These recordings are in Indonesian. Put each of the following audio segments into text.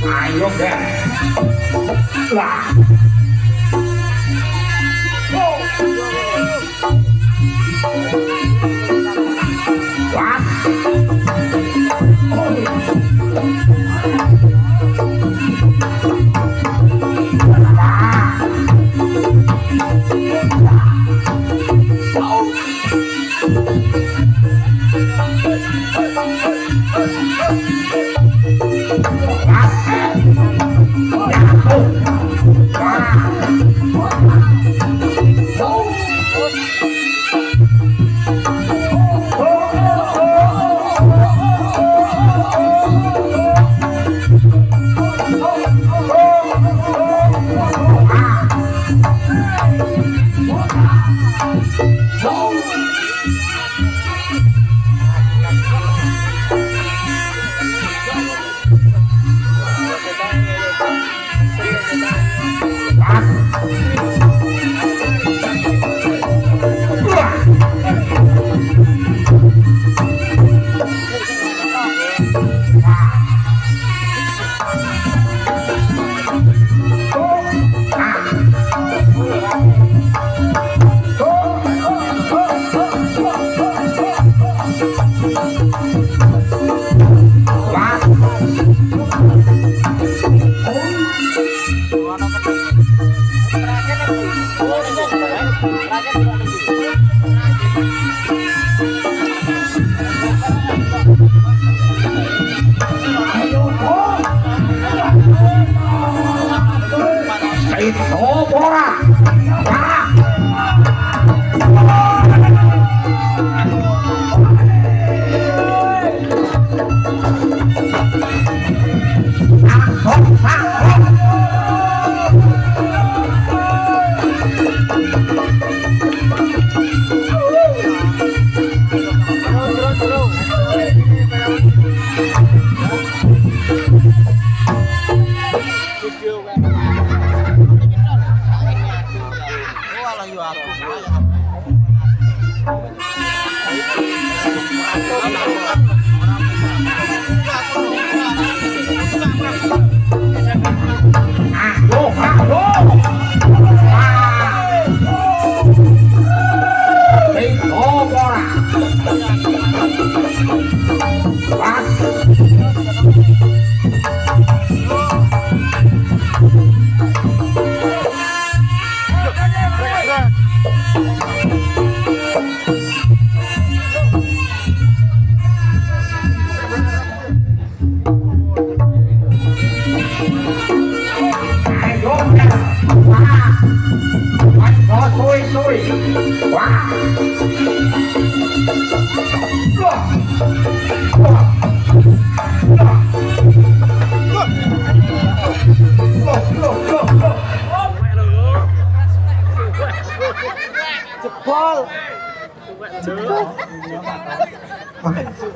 Ayo deh. Lah.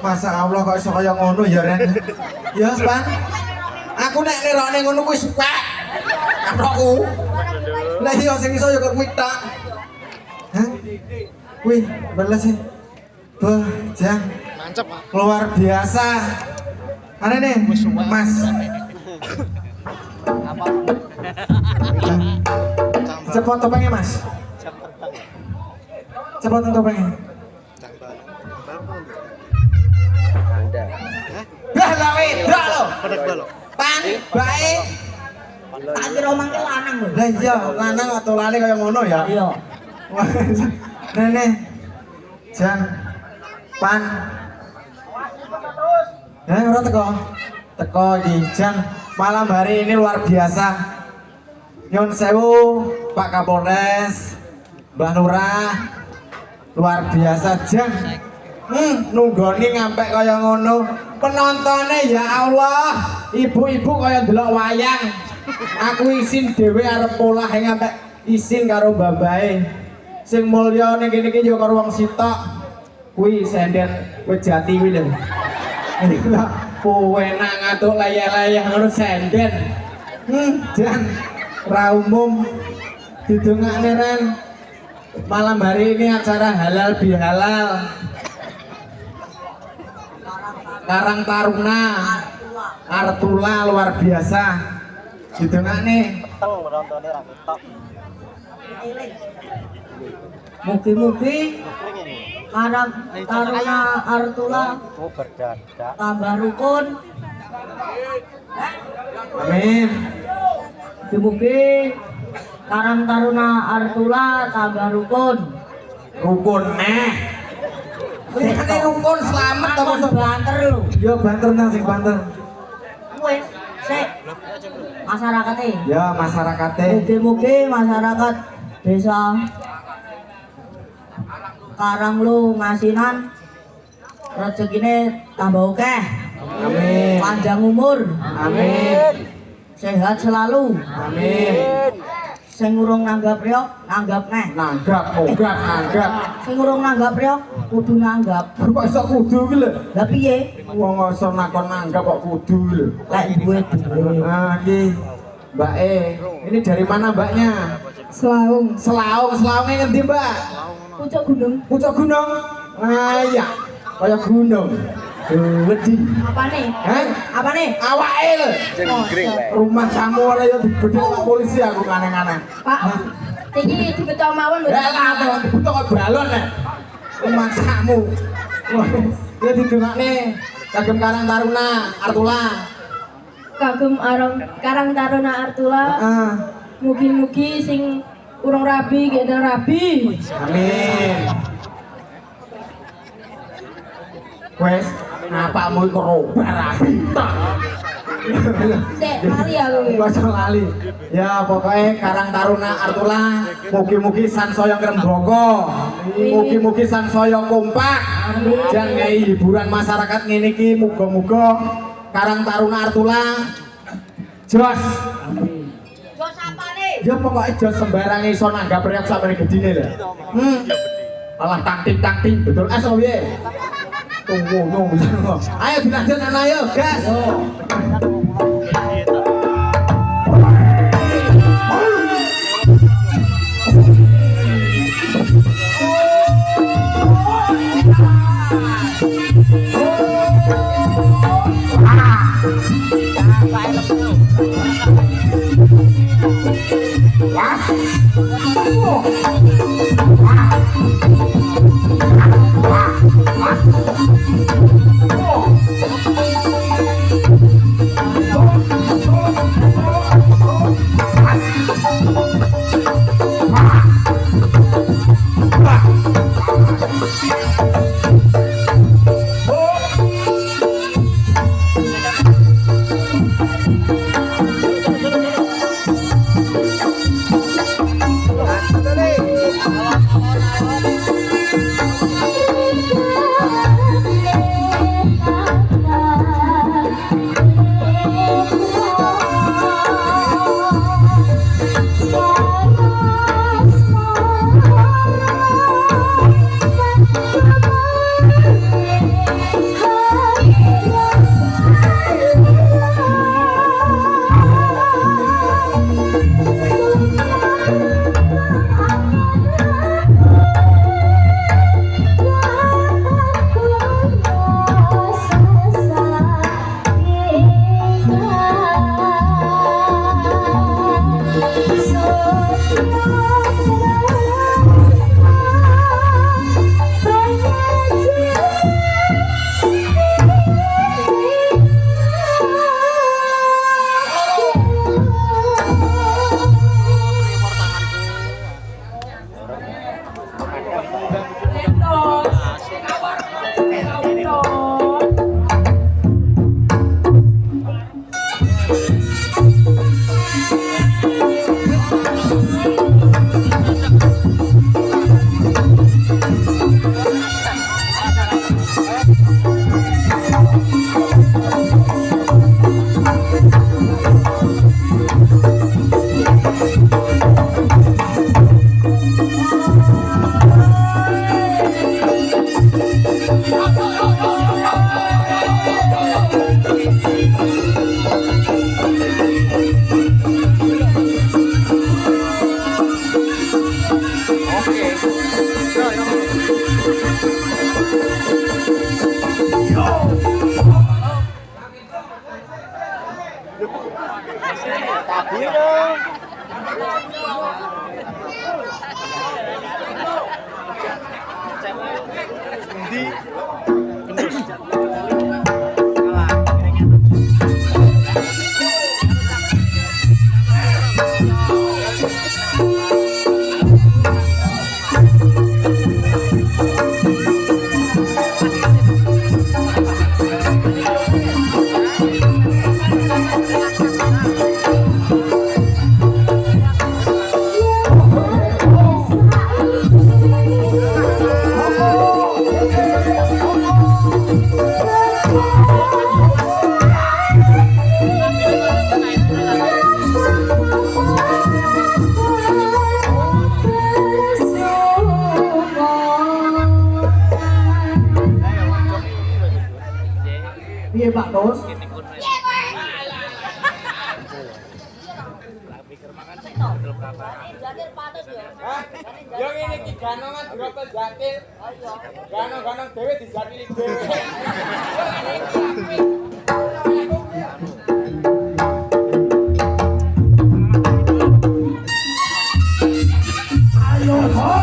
Masa Allah kok iso kaya ngono ya Ren. Ya Pan. Aku nek nerone ngono kuwi sepek. Katokku. Lah iya sing iso ya kok kuwi tak. Hah? Wih, bener sih. Tuh, Jang. Mantap, Pak. Luar biasa. Mana nih, Mas? Apa? Cepot topengnya, Mas. Cepot topengnya. Ada. Lah gawe, dak lo. Pedek lo. Pan, bae. Tak kira mangke lanang lho. Lah iya, lanang atolane kaya ngono ya. Iya. Nene. Jan. Pan. Ora teko. Teko iki Jan. Malam hari ini luar biasa. Nyun sewu Pak Kapolres, Mbah Lurah. Luar biasa Jan. Nunggoni ngampe kaya ngono. Penontonnya ya Allah, ibu-ibu kaya ndelok wayang. Aku isin dhewe arep polah ngampe isin karo babae. Sing mulya ning kene iki ya karo wong sitok. Kuwi senden Wejati kuwi lho. Iki lho, penak ngatuk layah-layah ngono senden. Jan ra umum didongakne Ren. Malam hari ini acara halal bihalal. Karang Taruna Artula luar biasa. Didongakne. Mugi-mugi Karang Taruna Artula tambah rukun. Amin. Mugi-mugi Karang Taruna Artula tambah rukun. Rukun Ini rukun selamat to Takon banter lho. Ya banter nang sing banter. Wes, sik. Masyarakate. Ya masyarakate. Mugi-mugi masyarakat desa Karanglu Ngasinan rezekine tambah akeh. Amin. Panjang umur. Amin. Sehat selalu. Amin. Sing urung nanggap riok, nanggap neh. Nanggap, nanggap. Sing urung nanggap riok, kudu nanggap. Kok iso kudu ki lho? Lah piye? Wong iso nakon nanggap kok kudu lho. Lek duwe duwe. Nah, iki Mbak E. Ini dari mana Mbaknya? Selaung. Selaungnya ngendi Mbak? Pucuk gunung. Pucuk gunung. Ah iya, kaya gunung. Wedi. Apane? Hah? Apane? Awake lho. Rumah kamu ora yo dibedhek sama polisi aku kaneng-kaneng. Pak. Iki dibetok mawon lho. Ya lah, kok dibutuh kok balon nek. Rumah kamu. Wah, ya didongakne kagem Karang Taruna Artula. Kagem Karang Taruna Artula. Ah, Mugi-mugi sing urung rabi gede rabi. amin. Wes, napamu iku robar rabi. Sik lali aku iki. Bahasa lali. Ya pokoknya Karang Taruna Artula mugi-mugi sansaya ngrembaka. Mugi-mugi sansaya kompak. Jan ngai hiburan masyarakat ngene iki muga-muga Karang Taruna Artula jos. Jos apane? Ya pokoknya jos sembarang iso nanggap reak sampe gedine lho. Alah tangting betul aso piye? Tunggu. Ayo dilanjut ayo, gas. Piye Pak Dos? Yang ini ki ganongan dropel jatil. Ganong-ganong dhewe dijatili dhewe. Ayo ho.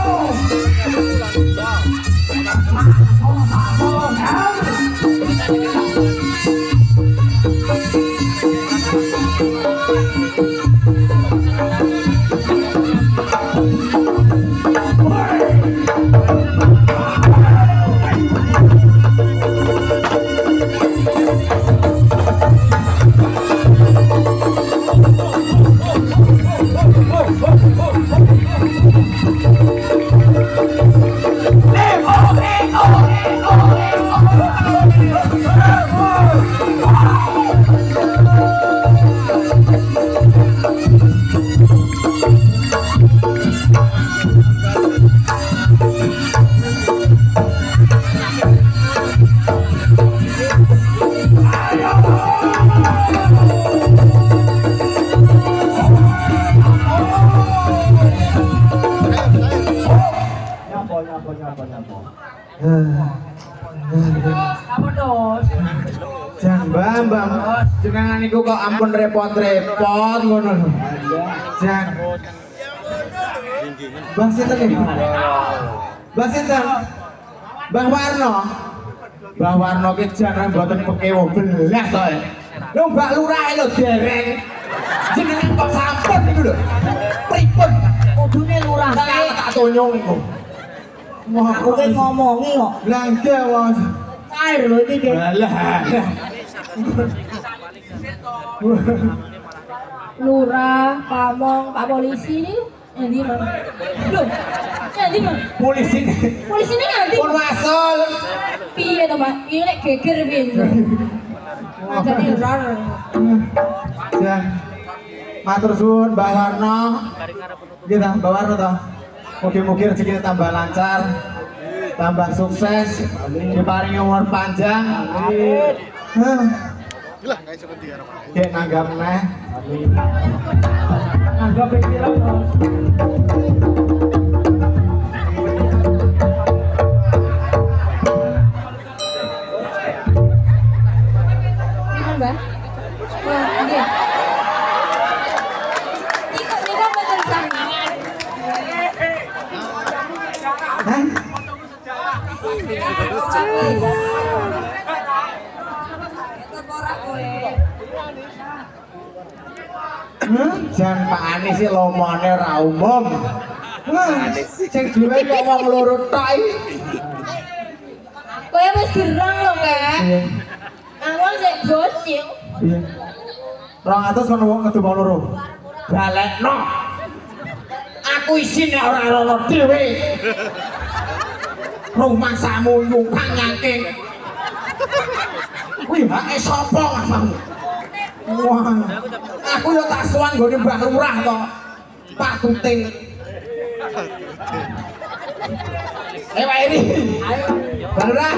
Apa Dos? Jan Bambang, jenengan niku kok ampun repot-repot ngono lho. Jan. Bang sinten iki? Bang sinten? Bang Warno. Bang Warno ki jan mboten pekewo belas to. Lho Mbak Lurah lho dereng. Jenengan kok sampun niku lho. Pripun? Kudune lurah Saya tak tonyong niku. Wah, aku ki ngomongi kok. Blangke wong. Air lho iki, Dek. Alah. Lurah, Pamong, Pak Polisi ini endi, Mang? Lho, endi, Mang? Polisi. Polisi ini nganti. Pun wasul. Piye to, Pak? Iki nek geger piye? Majane rar. Jan. Matur suwun Mbak Warno. Nggih ta, Mbak Warno to. Mugi-mugi rezekine tambah lancar, tambah sukses, diparingi umur panjang. Amin. Dek nanggap neh. Anggap pikiran, Bos. Gimana, Mbak? Wah, nggih. Niku mboten sangat. Hah? Jan Pak Anies sih lomone ra umum. Sing duwe kok wong loro tok iki. Kowe wis gerang lho, Kak. Awal sik goceng. Iya. 200 kono wong kedu wong loro. Balekno. Aku isine ora ana dhewe. Rumah samu nyukang nyangking. Kuwi hake sapa ngapamu? Wah. Aku yo tak sowan nggone Mbah Lurah to. Pak Tuting. Pak Eri. Ayo. Mbah Lurah.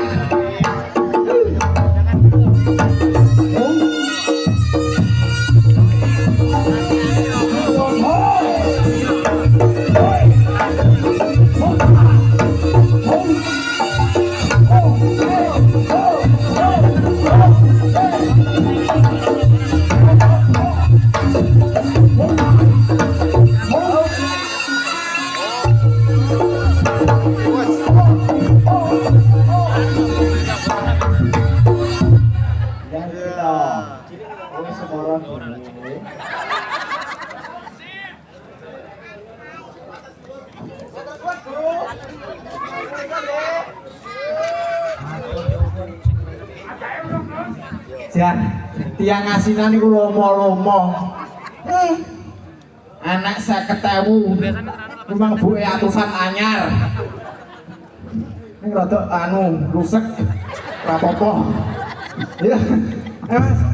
Jan, tiang asinan iku lomo-lomo. Anak 50.000. Memang buke atusan anyar. Ini rada anu, lusek. Ora apa-apa. Ya. Mas.